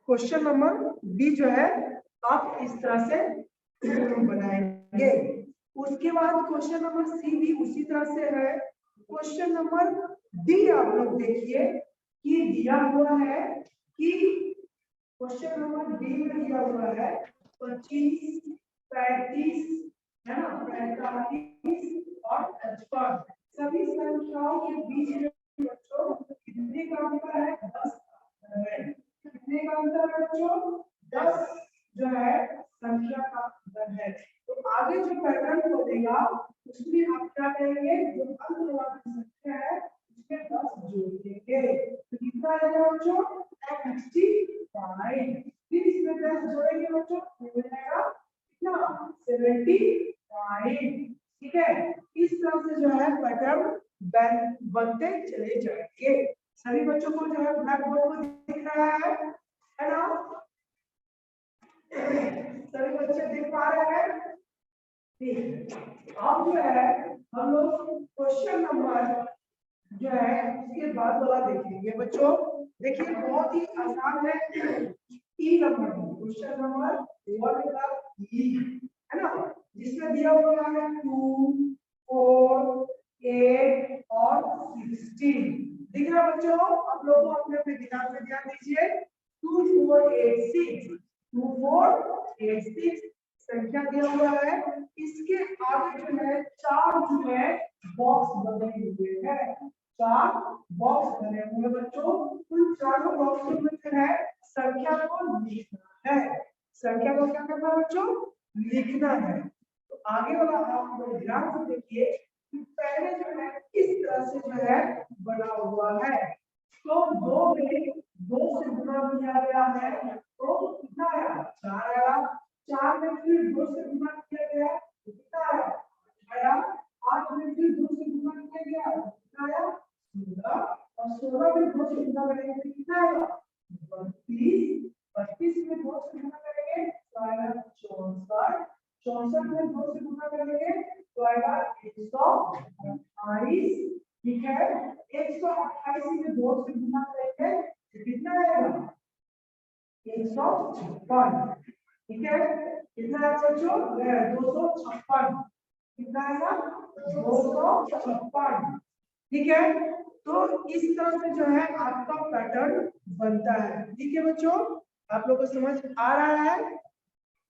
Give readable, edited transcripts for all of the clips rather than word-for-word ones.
Question number B जो है आप इस तरह से बनाएंगे। उसके बाद क्वेश्चन नंबर सी भी उसी तरह से है। क्वेश्चन नंबर डी आप लोग देखिए कि दिया हुआ है कि क्वेश्चन नंबर डी में दिया हुआ है 25, 35 है ना, 45 और 55 सभी संख्याओं के बीच में बच्चों कितने का अंतर है? 10 है। कितने का अंतर है बच्चों? 10 जो है संख्या का अंतर है। तो आगे जो पैटर्न बनेगा उसमें आप क्या करेंगे, जो अंक वाली संख्या है उसमें 10 जोड़ देंगे तो कितना आएगा बच्चों? 65। फिर इसमें 10 जोड़ेंगे बच्चों तो हो जाएगा कितना? 75। ठीक है, इस तरह से जो है पैटर्न बनते चले जाएंगे। सभी बच्चों को जो है ब्लैक बोर्ड में दिख रहा है ना? सभी बच्चे देख पा रहे हैं? ठीक, अब जो है हम लोग क्वेश्चन नंबर जो है उसके बाद वाला देखेंगे बच्चों। देखिए बहुत ही आसान है। ई नंबर क्वेश्चन नंबर 1 का ई है ना, जिसमें दिया हुआ है 2, 4, 8 और 16। दिख रहा बच्चों? आप लोगों को अपने अपने किताब में ध्यान दीजिए। 2, 4, 8, 6 2, 4, 8, 6 संख्या दिया हुआ है। इसके आगे जो है 4 जो है बॉक्स बने हुए हैं। 4 बॉक्स बने हुए बच्चों। उन चारों बॉक्सों में जो है संख्या को लिखना है। संख्या को क्या करना है बच्चों? लिखना है। तो आगे वाला आप लोग ध्यान से देखिए कि पहले जो है इस तरह से जो है बना हुआ है। तो 2 में 2 से गुणा किया गया है तो कितना आया? 4 आया। 4 में फिर 2 से गुणा किया गया तो कितना आया? 8 में फिर 2 से गुणा किया गया कितना आया? 16। और 16 में 2 से गुणा करेंगे तो कितना आएगा? 32। 32 में 2 से गुणा करेंगे तो आएगा 64। 64 में 2 से गुणा करेंगे तो आएगा 128। ठीक है, 128 में 2 से गुणा करेंगे तो कितना आएगा? 156। ठीक है, कितना है बच्चों? 256। कितना आएगा? 256। ठीक है, तो इस तरह से जो है आपका पैटर्न बनता है। ठीक है बच्चों, आप लोगों को समझ आ रहा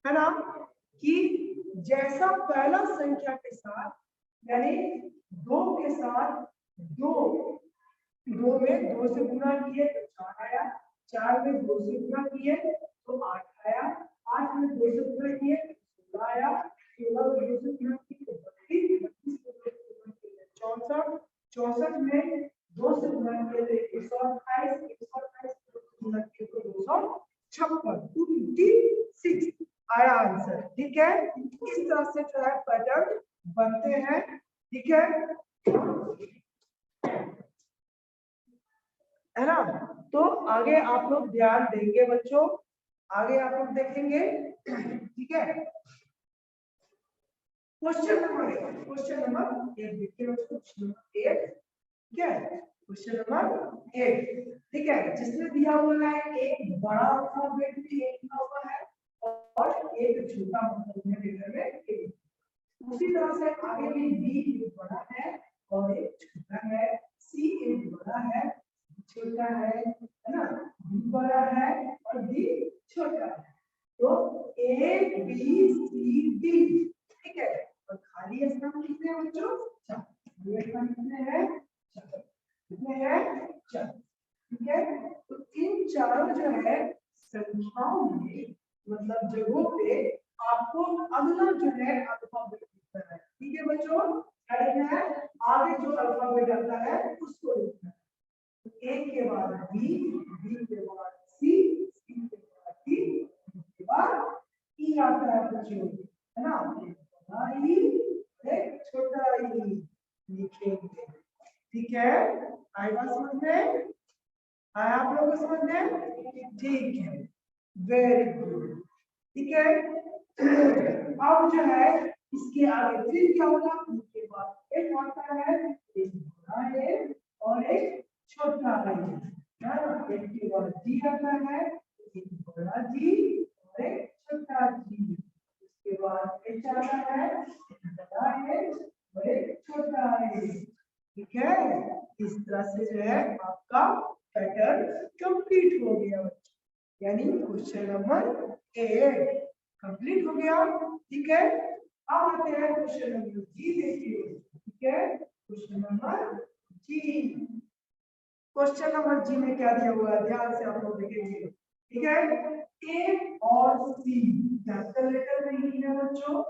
है ना? कि जैसा पहला संख्या के साथ यानी 2 के साथ 2 में 2 से गुणा किए तो 4 आया। 4 में 2 से गुणा किए तो 8 आया। 8 में 2 से गुणा किए तो 16 आया। 16 में 2 से गुणा किए तो 32। 32 में 2 से गुणा किए तो 64। 64 में 2 से गुणा किए तो 128। 128 में 2 से गुणा किए तो 256। 256 आया आंसर। ठीक है, इस तरह से जो है पैटर्न बनते हैं। ठीक है ना? तो आगे आप लोग ध्यान देंगे बच्चों, आगे आप लोग देखेंगे। ठीक है, क्वेश्चन नंबर 1 देखिए बच्चों। क्वेश्चन नंबर 1 ठीक है, क्वेश्चन नंबर 1 ठीक है, जिसमें दिया हुआ है एक बड़ा अल्फाबेट भी लिखा हुआ है और एक छोटा अल्फाबेट में एक। उसी तरह से आगे भी बी एक बड़ा है और एक छोटा है। सी एक बड़ा है छोटा है ना? बी बड़ा है और डी छोटा है। तो ए बी सी डी ठीक है, और खाली स्थान कितने हैं बच्चों? 4। खाली स्थान कितने हैं? 4। कितने हैं? 4। ठीक है, तो इन चारों जो है संख्याओं में मतलब जगहों पे आपको अगला जो है अल्फाबेट लिखना है। ठीक है बच्चों, क्या लिखना है? आगे जो अल्फाबेट आता है उसको लिखना है। ए के बाद बी, बी के बाद सी, सी के बाद डी, डी के बाद ई आता है बच्चों, है ना? बड़ा ई एक छोटा ई लिखेंगे। ठीक है, आएगा समझ में? आया आप लोगों को समझ में? ठीक है, वेरी गुड। ठीक है, अब जो है इसके आगे फिर क्या होगा? इसके बाद एक आता है, एक बड़ा है और एक छोटा है ना? एक के बाद डी आता है, एक बड़ा जी और एक छोटा जी। उसके बाद एच आता है, एक बड़ा है और एक छोटा है। ठीक है, इस तरह से जो है आपका पैटर्न कंप्लीट हो गया, यानी क्वेश्चन नंबर 8 कंप्लीट हो गया। ठीक है, अब आते हैं क्वेश्चन नंबर जी देखिए। ठीक है, क्वेश्चन नंबर जी। क्वेश्चन नंबर जी में क्या दिया हुआ है, ध्यान से आप लोग देखेंगे। ठीक है, ए और सी कैपिटल लेटर में ही है बच्चों।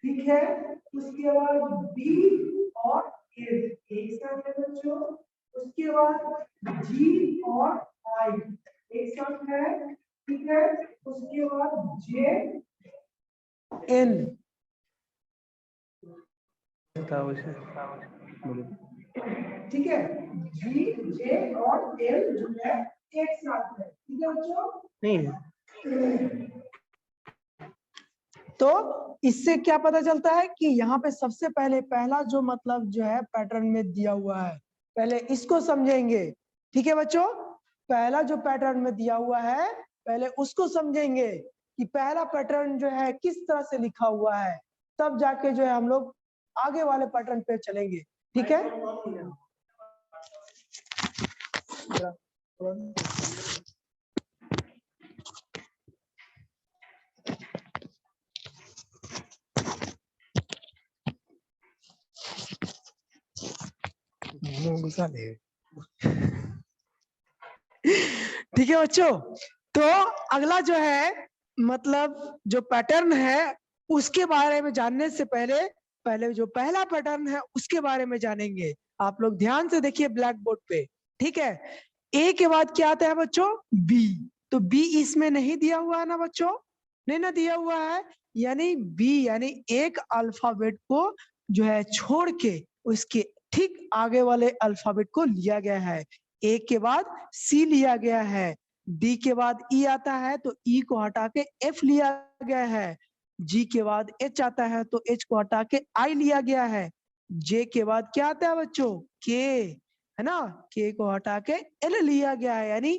ठीक है, उसके बाद बी और ए एक साथ है बच्चों। उसके बाद जी और आई एक साथ है। ठीक है, उसके बाद जे एन। ठीक है, जी जे और एल जो है एक साथ है। ठीक है बच्चों, नहीं तो इससे क्या पता चलता है कि यहाँ पे सबसे पहले पहला जो मतलब जो है पैटर्न में दिया हुआ है, पहले इसको समझेंगे। ठीक है बच्चों, पहला जो पैटर्न में दिया हुआ है पहले उसको समझेंगे कि पहला पैटर्न जो है किस तरह से लिखा हुआ है, तब जाके जो है हम लोग आगे वाले पैटर्न पे चलेंगे। ठीक है, ठीक है बच्चों, तो अगला जो है मतलब जो पैटर्न है उसके बारे में जानने से पहले पहले जो पहला पैटर्न है उसके बारे में जानेंगे। आप लोग ध्यान से देखिए ब्लैक बोर्ड पे। ठीक है, ए के बाद क्या आता है बच्चों, बी। तो बी इसमें नहीं दिया हुआ है ना बच्चों, नहीं ना दिया हुआ है, यानी बी यानी एक अल्फाबेट को जो है छोड़ के उसके ठीक आगे वाले अल्फाबेट को लिया गया है। ए के बाद सी लिया गया है, डी के बाद ई आता है तो ई को हटा के एफ लिया गया है, जी के बाद एच आता है तो एच को हटा के आई लिया गया है, जे के बाद क्या आता है बच्चों, के, है ना, के को हटा के एल लिया गया है। यानी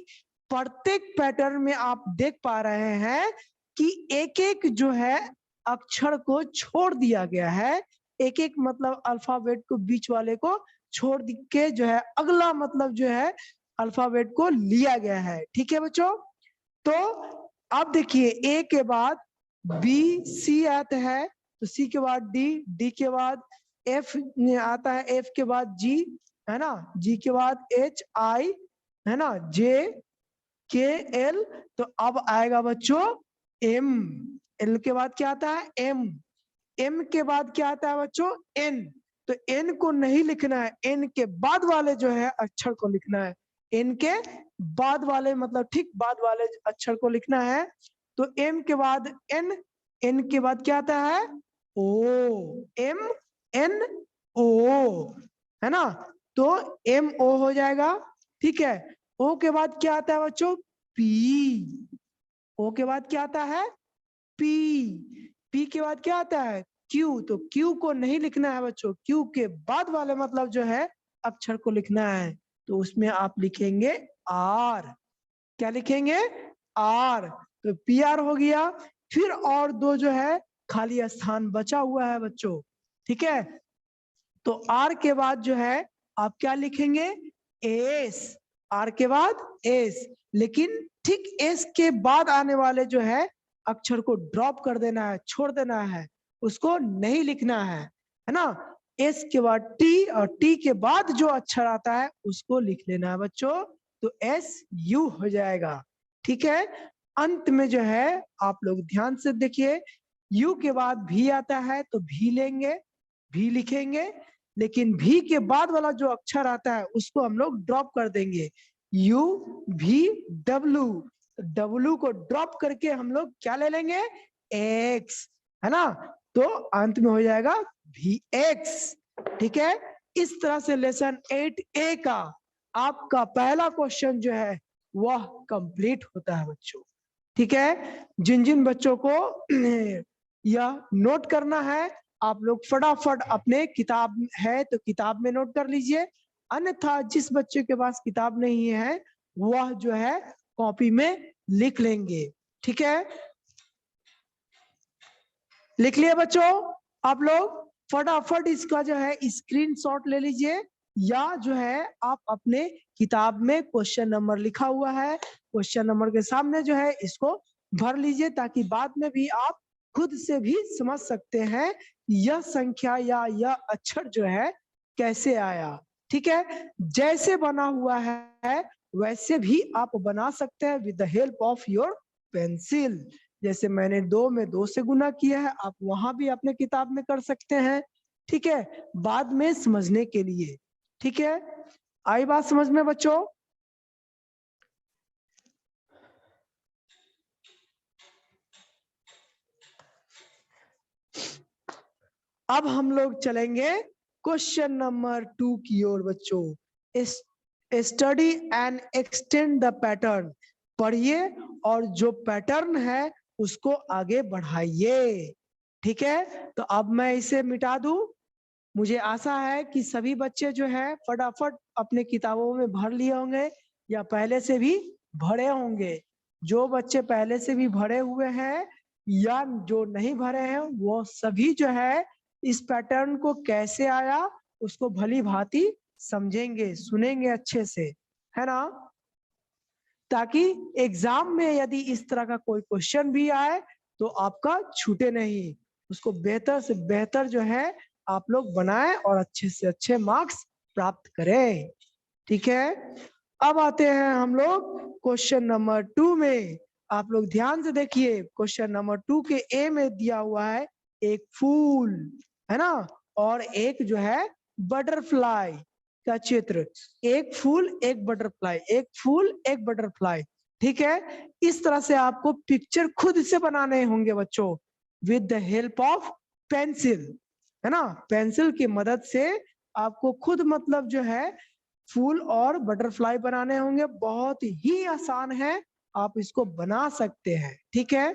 प्रत्येक पैटर्न में आप देख पा रहे हैं कि एक एक जो है अक्षर को छोड़ दिया गया है, एक एक मतलब अल्फाबेट को बीच वाले को छोड़ के जो है अगला मतलब जो है अल्फाबेट को लिया गया है। ठीक है बच्चों, तो अब देखिए ए के बाद बी सी आता है तो सी के बाद डी, डी के बाद एफ आता है, एफ के बाद जी, है ना, जी के बाद एच आई, है ना, जे के एल। तो अब आएगा बच्चों एम, एल के बाद क्या आता है एम, एम के बाद क्या आता है बच्चों एन। तो एन को नहीं लिखना है, एन के बाद वाले जो है अक्षर को लिखना है, एन के बाद वाले मतलब ठीक बाद वाले अक्षर को लिखना है। तो एम के बाद एन, एन के बाद क्या आता है ओ, एम एन ओ, है ना, तो एम ओ हो जाएगा। ठीक है, ओ के बाद क्या आता है बच्चों पी, ओ के बाद क्या आता है पी, पी के बाद क्या आता है क्यू। तो क्यू को नहीं लिखना है बच्चों, क्यू के बाद वाले मतलब जो है अक्षर को लिखना है, तो उसमें आप लिखेंगे आर। क्या लिखेंगे आर, तो पी आर हो गया। फिर और दो जो है खाली स्थान बचा हुआ है बच्चों। ठीक है, तो आर के बाद जो है आप क्या लिखेंगे एस, आर के बाद एस, लेकिन ठीक एस के बाद आने वाले जो है अक्षर को ड्रॉप कर देना है, छोड़ देना है, उसको नहीं लिखना है ना। एस के बाद टी और टी के बाद जो अक्षर आता है उसको लिख लेना है बच्चों, तो एस यू हो जाएगा। ठीक है, अंत में जो है आप लोग ध्यान से देखिए, यू के बाद भी आता है तो भी लेंगे, भी लिखेंगे, लेकिन भी के बाद वाला जो अक्षर आता है उसको हम लोग ड्रॉप कर देंगे, यू भी डब्लू, डब्लू को ड्रॉप करके हम लोग क्या ले लेंगे एक्स, है ना, तो अंत में हो जाएगा भी एक्स। ठीक है, इस तरह से लेसन 8A का आपका पहला क्वेश्चन जो है वह कंप्लीट होता है बच्चों। ठीक है, जिन जिन बच्चों को यह नोट करना है आप लोग फटाफट अपने किताब है तो किताब में नोट कर लीजिए, अन्यथा जिस बच्चे के पास किताब नहीं है वह जो है कॉपी में लिख लेंगे। ठीक है, लिख लिया बच्चों आप लोग? फटाफट इसका जो है स्क्रीनशॉट ले लीजिए, या जो है आप अपने किताब में क्वेश्चन नंबर लिखा हुआ है, क्वेश्चन नंबर के सामने जो है इसको भर लीजिए, ताकि बाद में भी आप खुद से भी समझ सकते हैं यह संख्या या यह अक्षर जो है कैसे आया। ठीक है, जैसे बना हुआ है वैसे भी आप बना सकते हैं with the help of your pencil. जैसे मैंने 2 में 2 से गुना किया है, आप वहां भी अपने किताब में कर सकते हैं। ठीक है, बाद में समझने के लिए। ठीक है, आई बात समझ में बच्चों? अब हम लोग चलेंगे क्वेश्चन नंबर 2 की ओर बच्चों। Study and extend the pattern, पढ़िए और जो पैटर्न है उसको आगे बढ़ाइए। ठीक है, तो अब मैं इसे मिटा दूं। मुझे आशा है कि सभी बच्चे जो है फटाफट अपने किताबों में भर लिए होंगे या पहले से भी भरे होंगे। जो बच्चे पहले से भी भरे हुए हैं या जो नहीं भरे हैं वो सभी जो है इस पैटर्न को कैसे आया उसको भली भांति समझेंगे, सुनेंगे अच्छे से, है ना? ताकि एग्जाम में यदि इस तरह का कोई क्वेश्चन भी आए तो आपका छूटे नहीं, उसको बेहतर से बेहतर जो है आप लोग बनाएं और अच्छे से अच्छे मार्क्स प्राप्त करें। ठीक है, अब आते हैं हम लोग क्वेश्चन नंबर 2 में। आप लोग ध्यान से देखिए, क्वेश्चन नंबर 2 के ए में दिया हुआ है एक फूल, है ना, और एक जो है बटरफ्लाई का चित्र। एक फूल एक बटरफ्लाई, एक फूल एक बटरफ्लाई। ठीक है, इस तरह से आपको पिक्चर खुद से बनाने होंगे बच्चों with the help of pencil, है ना। पेंसिल की मदद से आपको खुद मतलब जो है फूल और बटरफ्लाई बनाने होंगे। बहुत ही आसान है, आप इसको बना सकते हैं। ठीक है,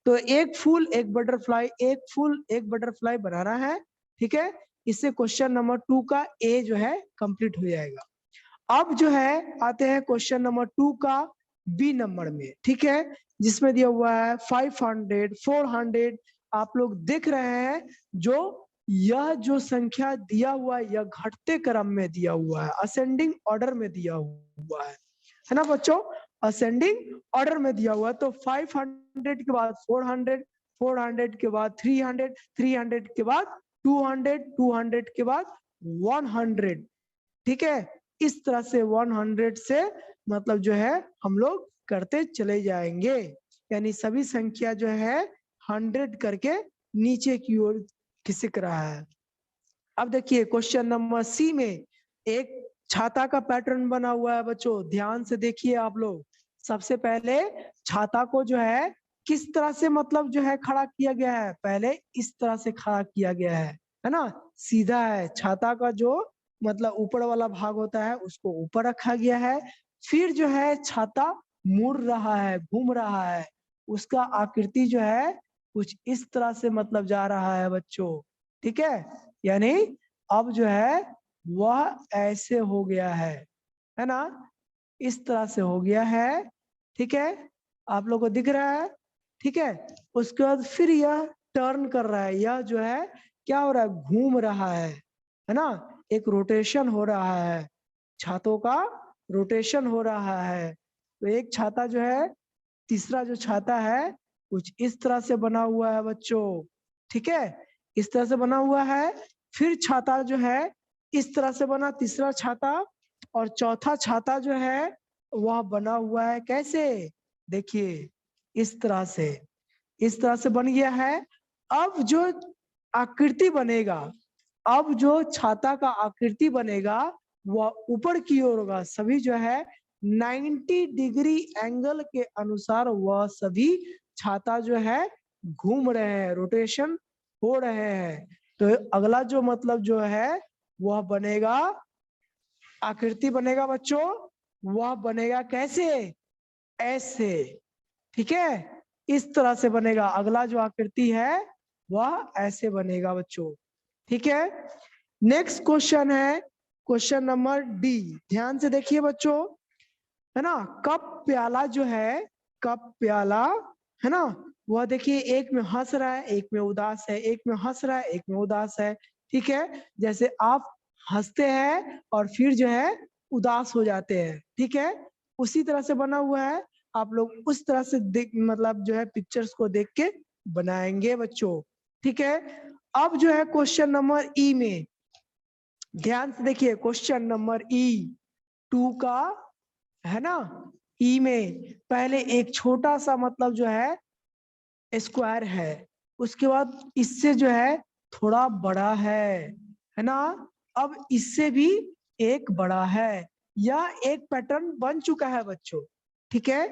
तो एक फूल एक बटरफ्लाई, एक फूल एक बटरफ्लाई बनाना है। ठीक है, इससे क्वेश्चन नंबर 2 का ए जो है कंप्लीट हो जाएगा। अब जो है आते हैं क्वेश्चन नंबर 2 का बी नंबर में। ठीक है, जिसमें दिया हुआ है 500, 400। आप लोग देख रहे हैं जो यह जो संख्या दिया हुआ है यह घटते क्रम में दिया हुआ है, असेंडिंग ऑर्डर में दिया हुआ है ना बच्चों, असेंडिंग ऑर्डर में दिया हुआ है। तो 500 के बाद 400, 400 के बाद 300, 300 के बाद 200, 200 के बाद 100। ठीक है, इस तरह से 100 से मतलब जो है हम लोग करते चले जाएंगे, यानी सभी संख्या जो है 100 करके नीचे की ओर खिसक रहा है। अब देखिए क्वेश्चन नंबर सी में एक छाता का पैटर्न बना हुआ है बच्चों, ध्यान से देखिए आप लोग। सबसे पहले छाता को जो है किस तरह से मतलब जो है खड़ा किया गया है, पहले इस तरह से खड़ा किया गया है ना, सीधा है। छाता का जो मतलब ऊपर वाला भाग होता है उसको ऊपर रखा गया है। फिर जो है छाता मुड़ रहा है, घूम रहा है, उसका आकृति जो है कुछ इस तरह से मतलब जा रहा है बच्चों। ठीक है, यानी अब जो है वह ऐसे हो गया है ना, इस तरह से हो गया है। ठीक है, आप लोगों को दिख रहा है? ठीक है, उसके बाद फिर यह टर्न कर रहा है, यह जो है क्या हो रहा है, घूम रहा है ना, एक रोटेशन हो रहा है, छातों का रोटेशन हो रहा है। तो एक छाता जो है, तीसरा जो छाता है कुछ इस तरह से बना हुआ है बच्चों। ठीक है, इस तरह से बना हुआ है। फिर छाता जो है इस तरह से बना, तीसरा छाता, और चौथा छाता जो है वह बना हुआ है कैसे, देखिए इस तरह से, इस तरह से बन गया है। अब जो आकृति बनेगा, अब जो छाता का आकृति बनेगा वह ऊपर की ओर होगा। सभी जो है 90 डिग्री एंगल के अनुसार वह सभी छाता जो है घूम रहे हैं, रोटेशन हो रहे हैं। तो अगला जो मतलब जो है वह बनेगा, आकृति बनेगा बच्चों, वह बनेगा कैसे, ऐसे। ठीक है, इस तरह से बनेगा। अगला जो आकृति है वह ऐसे बनेगा बच्चों। ठीक है, नेक्स्ट क्वेश्चन है क्वेश्चन नंबर डी। ध्यान से देखिए बच्चों, है ना, कप प्याला जो है कप प्याला, है ना, वह देखिए एक में हंस रहा है, एक में उदास है, एक में हंस रहा है, एक में उदास है। ठीक है, जैसे आप हंसते हैं और फिर जो है उदास हो जाते हैं। ठीक है, उसी तरह से बना हुआ है। आप लोग उस तरह से देख मतलब जो है पिक्चर्स को देख के बनाएंगे बच्चों। ठीक है, अब जो है क्वेश्चन नंबर ई में ध्यान से देखिए, क्वेश्चन नंबर ई 2 का, है ना, ई में पहले एक छोटा सा मतलब जो है स्क्वायर है, उसके बाद इससे जो है थोड़ा बड़ा है ना, अब इससे भी एक बड़ा है। यह एक पैटर्न बन चुका है बच्चों। ठीक है,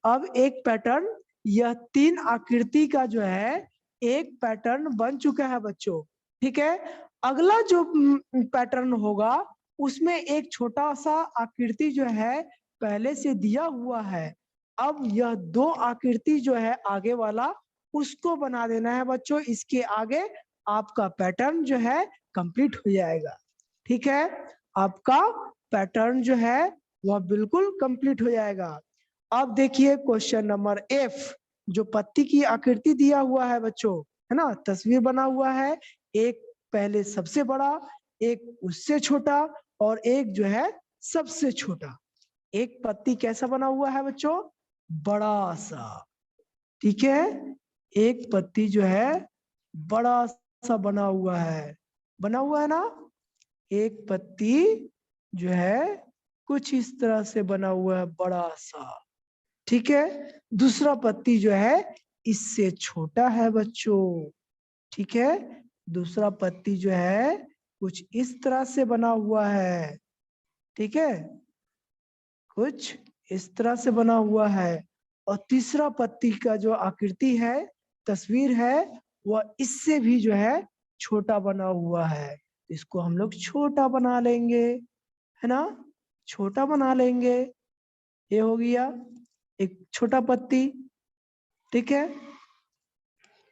अब एक पैटर्न, यह 3 आकृति का जो है एक पैटर्न बन चुका है बच्चों। ठीक है, अगला जो पैटर्न होगा उसमें एक छोटा सा आकृति जो है पहले से दिया हुआ है। अब यह 2 आकृति जो है आगे वाला उसको बना देना है बच्चों, इसके आगे आपका पैटर्न जो है कंप्लीट हो जाएगा। ठीक है, आपका पैटर्न जो है वह बिल्कुल कंप्लीट हो जाएगा। अब देखिए क्वेश्चन नंबर एफ, जो पत्ती की आकृति दिया हुआ है बच्चों, है ना, तस्वीर बना हुआ है, एक पहले सबसे बड़ा, एक उससे छोटा और एक जो है सबसे छोटा। एक पत्ती कैसा बना हुआ है बच्चों? बड़ा सा। ठीक है, एक पत्ती जो है बड़ा सा बना हुआ है ना, एक पत्ती जो है कुछ इस तरह से बना हुआ है, बड़ा सा। ठीक है, दूसरा पत्ती जो है इससे छोटा है बच्चों। ठीक है, दूसरा पत्ती जो है कुछ इस तरह से बना हुआ है। ठीक है, कुछ इस तरह से बना हुआ है। और तीसरा पत्ती का जो आकृति है, तस्वीर है, वह इससे भी जो है छोटा बना हुआ है। इसको हम लोग छोटा बना लेंगे, है ना, छोटा बना लेंगे। ये हो गया एक छोटा पत्ती। ठीक है,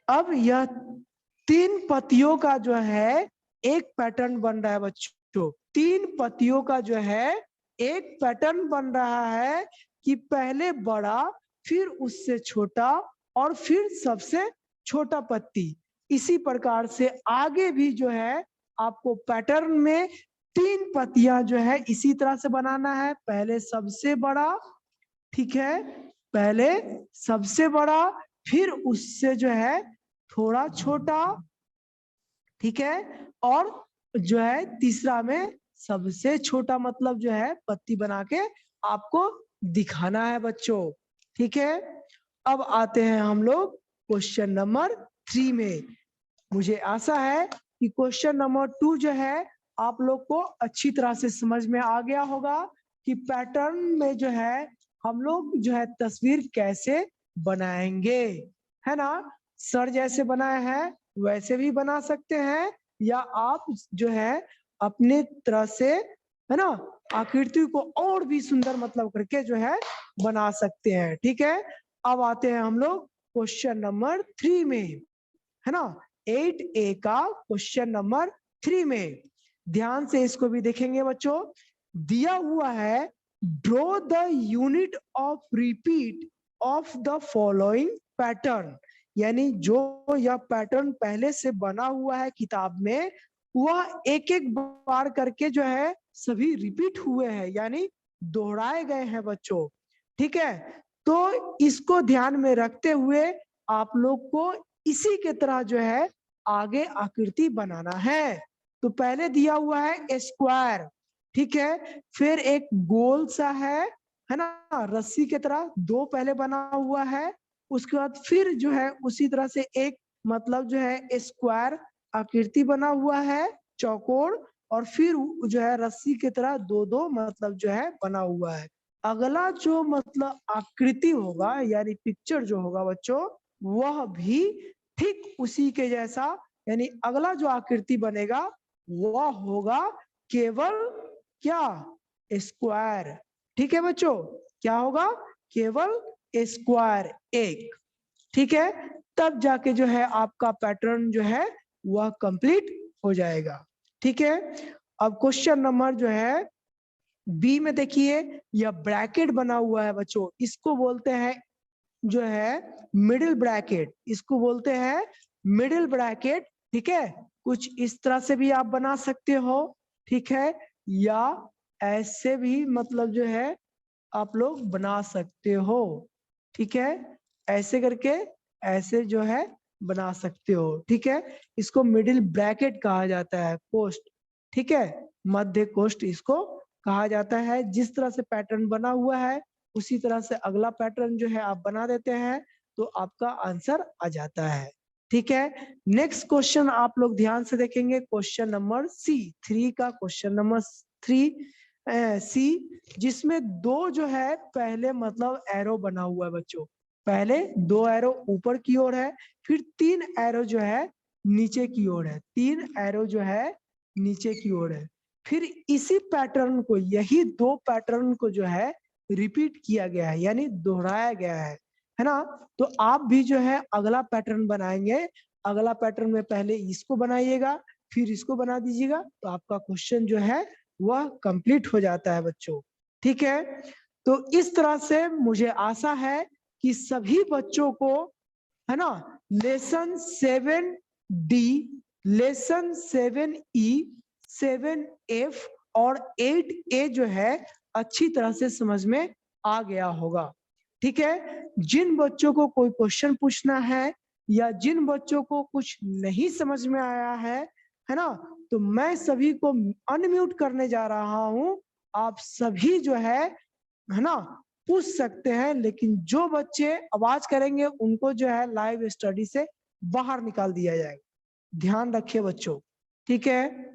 अब यह 3 पत्तियों का जो है एक पैटर्न बन रहा है बच्चों। 3 पत्तियों का जो है एक पैटर्न बन रहा है कि पहले बड़ा, फिर उससे छोटा और फिर सबसे छोटा पत्ती। इसी प्रकार से आगे भी जो है आपको पैटर्न में 3 पत्तियां जो है इसी तरह से बनाना है। पहले सबसे बड़ा, ठीक है, पहले सबसे बड़ा, फिर उससे जो है थोड़ा छोटा, ठीक है, और जो है तीसरा में सबसे छोटा, मतलब जो है पत्ती बना के आपको दिखाना है बच्चों। ठीक है, अब आते हैं हम लोग क्वेश्चन नंबर 3 में। मुझे आशा है कि क्वेश्चन नंबर 2 जो है आप लोग को अच्छी तरह से समझ में आ गया होगा कि पैटर्न में जो है हम लोग जो है तस्वीर कैसे बनाएंगे, है ना। सर जैसे बनाए हैं वैसे भी बना सकते हैं, या आप जो है अपने तरह से, है ना, आकृति को और भी सुंदर मतलब करके जो है बना सकते हैं। ठीक है, अब आते हैं हम लोग क्वेश्चन नंबर 3 में, है ना, 8A का क्वेश्चन नंबर 3 में। ध्यान से इसको भी देखेंगे बच्चों। दिया हुआ है, draw the unit of repeat of the following pattern, यानी जो यह पैटर्न पहले से बना हुआ है किताब में, वह एक एक बार करके जो है सभी रिपीट हुए हैं, यानी दोहराए गए हैं बच्चों। ठीक है, तो इसको ध्यान में रखते हुए आप लोग को इसी के तरह जो है आगे आकृति बनाना है। तो पहले दिया हुआ है स्क्वायर, ठीक है, फिर एक गोल सा है ना, रस्सी के तरह 2 पहले बना हुआ है, उसके बाद फिर जो है उसी तरह से एक मतलब जो है स्क्वायर आकृति बना हुआ है, चौकोर, और फिर जो है रस्सी की तरह 2-2 मतलब जो है बना हुआ है। अगला जो मतलब आकृति होगा यानी पिक्चर जो होगा बच्चों, वह भी ठीक उसी के जैसा, यानी अगला जो आकृति बनेगा वह होगा केवल क्या, स्क्वायर। ठीक है बच्चों, क्या होगा, केवल स्क्वायर एक। ठीक है, तब जाके जो है आपका पैटर्न जो है वह कंप्लीट हो जाएगा। ठीक है, अब क्वेश्चन नंबर जो है बी में देखिए, यह ब्रैकेट बना हुआ है बच्चों, इसको बोलते हैं जो है मिडिल ब्रैकेट, इसको बोलते हैं मिडिल ब्रैकेट। ठीक है, कुछ इस तरह से भी आप बना सकते हो, ठीक है, या ऐसे भी मतलब जो है आप लोग बना सकते हो। ठीक है, ऐसे करके ऐसे जो है बना सकते हो। ठीक है, इसको मिडिल ब्रैकेट कहा जाता है, कोष्ठ। ठीक है, मध्य कोष्ठ इसको कहा जाता है। जिस तरह से पैटर्न बना हुआ है उसी तरह से अगला पैटर्न जो है आप बना देते हैं तो आपका आंसर आ जाता है। ठीक है, नेक्स्ट क्वेश्चन आप लोग ध्यान से देखेंगे, क्वेश्चन नंबर C3 का, क्वेश्चन नंबर 3C, जिसमें दो जो है पहले मतलब एरो बना हुआ है बच्चों। पहले 2 एरो ऊपर की ओर है, फिर 3 एरो जो है नीचे की ओर है, 3 एरो जो है नीचे की ओर है। फिर इसी पैटर्न को, यही 2 पैटर्न को जो है रिपीट किया गया है, यानी दोहराया गया है ना। तो आप भी जो है अगला पैटर्न बनाएंगे, अगला पैटर्न में पहले इसको बनाइएगा फिर इसको बना दीजिएगा, तो आपका क्वेश्चन जो है वह कंप्लीट हो जाता है बच्चों। ठीक है, तो इस तरह से मुझे आशा है कि सभी बच्चों को, है ना, lesson 7D, lesson 7E, 7F और 8A जो है अच्छी तरह से समझ में आ गया होगा। ठीक है, जिन बच्चों को कोई क्वेश्चन पूछना है या जिन बच्चों को कुछ नहीं समझ में आया है ना, तो मैं सभी को अनम्यूट करने जा रहा हूं। आप सभी जो है ना पूछ सकते हैं, लेकिन जो बच्चे आवाज करेंगे उनको जो है लाइव स्टडी से बाहर निकाल दिया जाएगा। ध्यान रखिए बच्चों। ठीक है,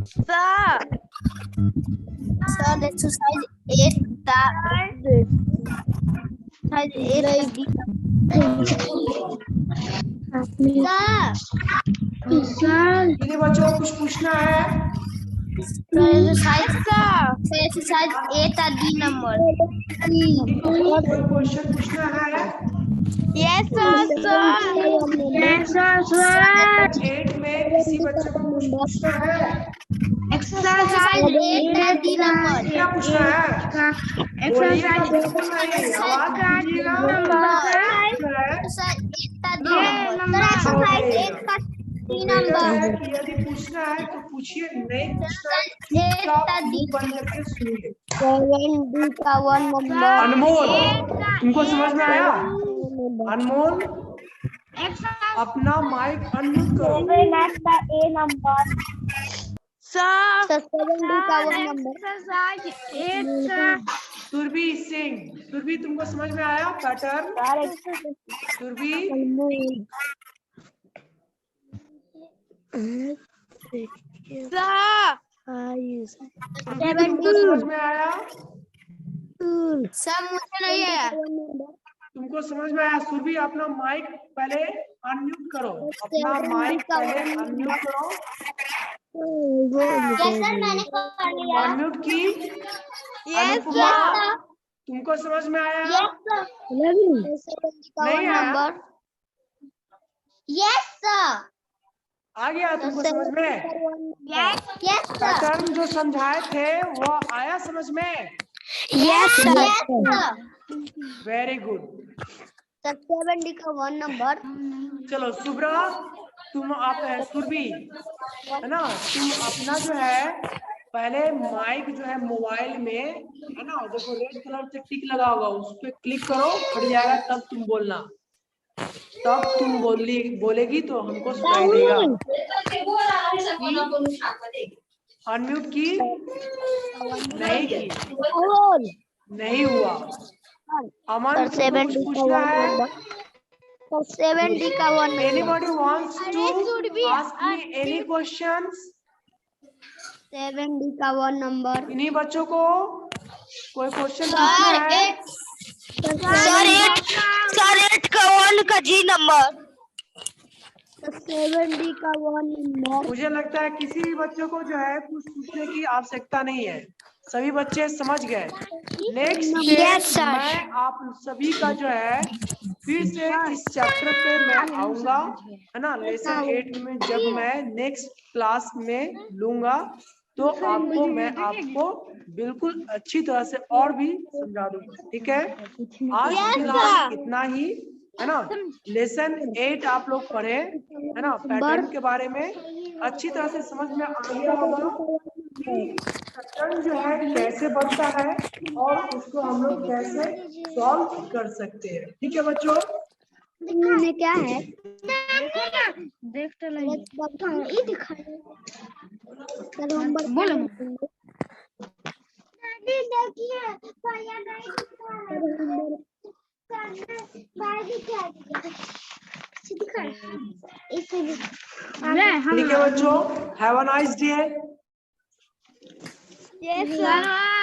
Sir, exercise 8 किन्हीं बच्चों को कुछ पूछना है? exercise 8 D number. कोई क्वेश्चन पूछना है? Yes, sir. Yes, sir. 8 में किसी बच्चे को कुछ पूछना है? Exercise 8 D number. क्या पूछना है? बोलिएगा, बिल्कुल नहीं, आवाज दीजिएगा। Exercise 8 D number. Exercise 8 का D number. यदि पूछना है तो पूछिए, नहीं पूछना है चुपचाप मुंह बंद करके सुनिए। 7D का 1 number. अनमोल, तुमको समझ में आया? अनमोल, अपना माइक अनम्यूट करो। 7 का A number. Sir, 7D का 1 number. Exercise 8 सुरभि सिंह, सुरभि तुमको समझ में आया पैटर्न? सुरभि, तुमको समझ में आया? सर मुझे नहीं आया। तुमको समझ में आया? सुरभि अपना माइक पहले अनम्यूट करो, अपना माइक पहले अनम्यूट करो। यस सर, मैंने कर लिया। अनम्यूट की? Yes Anupama, sir. तुमको समझ में आया? Yes sir. नहीं आया? Yes sir. आ गया तुमको समझ में? Yes sir. पैटर्न जो समझाए थे वो आया समझ में? Yes sir. Very good. 7D का 1 नंबर। चलो सुब्रा, तुम आप सुरभि, है ना, तुम अपना जो है पहले माइक जो है मोबाइल में, है ना, देखो रेड कलर से टिक लगा होगा, उस पर क्लिक करो, फट जाएगा, तब तुम बोलना, तब तुम बोलेगी तो हमको सुनाई देगा। अनम्यूट की? नहीं की, नहीं हुआ। अमन, तुमको कुछ पूछना है? 7D का 1 number. Anybody wants to ask me any questions? 7D का 1 नंबर। इन्हीं बच्चों को कोई क्वेश्चन पूछना है? सर 8 का 1 का G नंबर। 7D का 1 नंबर। मुझे लगता है किसी भी बच्चों को जो है कुछ पूछने की आवश्यकता नहीं है, सभी बच्चे समझ गए। नेक्स्ट मैं आप सभी का जो है फिर से इस चैप्टर पे मैं आऊंगा, है ना, लेसन 8 में जब मैं नेक्स्ट क्लास में लूंगा तो आपको मैं आपको बिल्कुल अच्छी तरह से और भी समझा दूंगा, ठीक है। आज फिलहाल इतना ही, है ना। लेसन 8 आप लोग पढ़े, है ना, पैटर्न के बारे में अच्छी तरह से समझ में आ गया होगा कि पैटर्न जो है कैसे बनता है और उसको हम लोग कैसे सॉल्व कर सकते हैं, ठीक है बच्चों। में क्या है? देखते बोलो ठीक है बच्चों, have a nice day. Yes, sir.